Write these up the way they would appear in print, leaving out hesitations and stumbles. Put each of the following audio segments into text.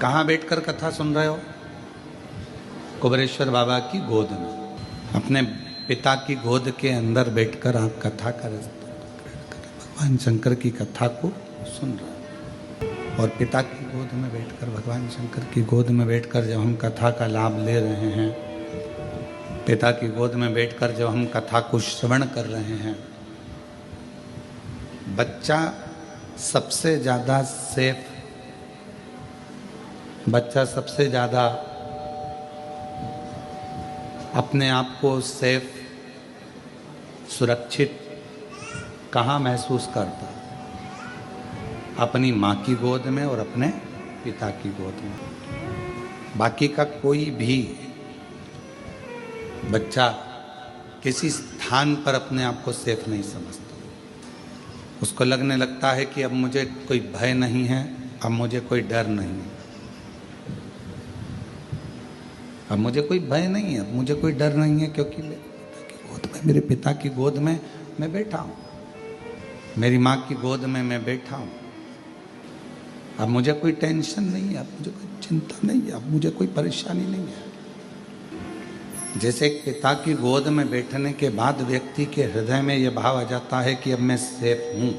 कहाँ बैठकर कथा सुन रहे हो? कुबेरेश्वर बाबा की गोद में, अपने पिता की गोद के अंदर बैठकर आप कथा कर भगवान शंकर की कथा को सुन रहे हो। और पिता की गोद में बैठकर, भगवान शंकर की गोद में बैठकर जब हम कथा का लाभ ले रहे हैं, पिता की गोद में बैठकर जब हम कथा को श्रवण कर रहे हैं, बच्चा सबसे ज़्यादा सेफ, बच्चा सबसे ज़्यादा अपने आप को सेफ, सुरक्षित कहाँ महसूस करता? अपनी माँ की गोद में और अपने पिता की गोद में। बाकी का कोई भी बच्चा किसी स्थान पर अपने आप को सेफ नहीं समझता। उसको लगने लगता है कि अब मुझे कोई भय नहीं है, अब मुझे कोई डर नहीं है, अब मुझे कोई भय नहीं है, अब मुझे कोई डर नहीं है, क्योंकि मेरे पिता की गोद में मैं बैठा हूँ, मेरी माँ की गोद में मैं बैठा हूँ। अब मुझे कोई टेंशन नहीं है, अब मुझे कोई चिंता नहीं है, अब मुझे कोई परेशानी नहीं है। जैसे एक पिता की गोद में बैठने के बाद व्यक्ति के हृदय में यह भाव आ जाता है कि अब मैं सेफ हूँ,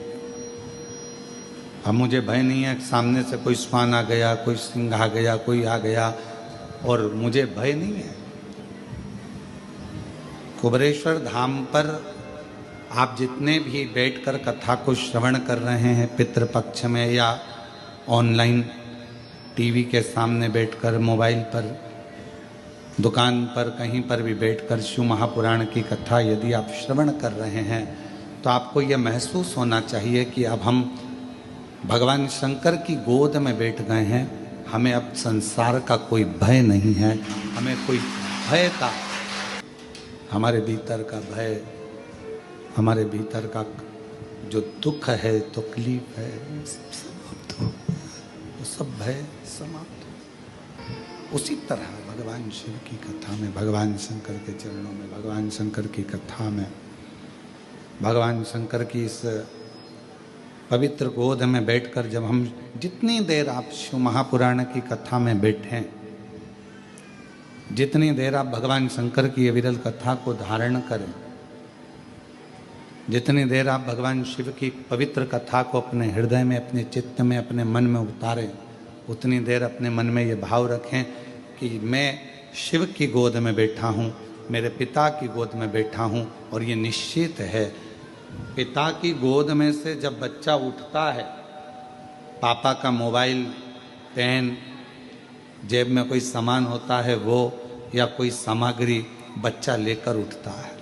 अब मुझे भय नहीं है, सामने से कोई श्वान आ गया, कोई सिंह आ गया, कोई आ गया और मुझे भय नहीं है। कुबेरेश्वर धाम पर आप जितने भी बैठकर कथा को श्रवण कर रहे हैं, पितृपक्ष में या ऑनलाइन टीवी के सामने बैठकर, मोबाइल पर, दुकान पर, कहीं पर भी बैठकर शिव महापुराण की कथा यदि आप श्रवण कर रहे हैं, तो आपको यह महसूस होना चाहिए कि अब हम भगवान शंकर की गोद में बैठ गए हैं। हमें अब संसार का कोई भय नहीं है, हमें कोई भय का, हमारे भीतर का भय, हमारे भीतर का जो दुख है, तकलीफ है, सब समाप्त हो, वो सब भय समाप्त हो। उसी तरह भगवान शिव की कथा में, भगवान शंकर के चरणों में, भगवान शंकर की कथा में, भगवान शंकर की इस पवित्र गोद में बैठकर जब हम जितनी देर आप शिव महापुराण की कथा में बैठें, जितनी देर आप भगवान शंकर की विरल कथा को धारण करें, जितनी देर आप भगवान शिव की पवित्र कथा को अपने हृदय में, अपने चित्त में, अपने मन में उतारें, उतनी देर अपने मन में ये भाव रखें कि मैं शिव की गोद में बैठा हूँ, मेरे पिता की गोद में बैठा हूँ। और ये निश्चित है, पिता की गोद में से जब बच्चा उठता है, पापा का मोबाइल, पेन, जेब में कोई सामान होता है वो, या कोई सामग्री बच्चा लेकर उठता है।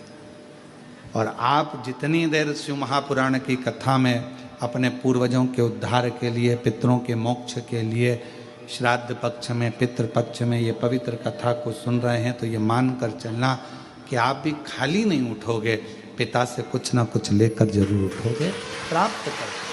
और आप जितनी देर शिव महापुराण की कथा में अपने पूर्वजों के उद्धार के लिए, पितरों के मोक्ष के लिए, श्राद्ध पक्ष में, पितृ पक्ष में ये पवित्र कथा को सुन रहे हैं, तो ये मान कर चलना कि आप भी खाली नहीं उठोगे, पिता से कुछ ना कुछ लेकर जरूर उठोगे, प्राप्त कर।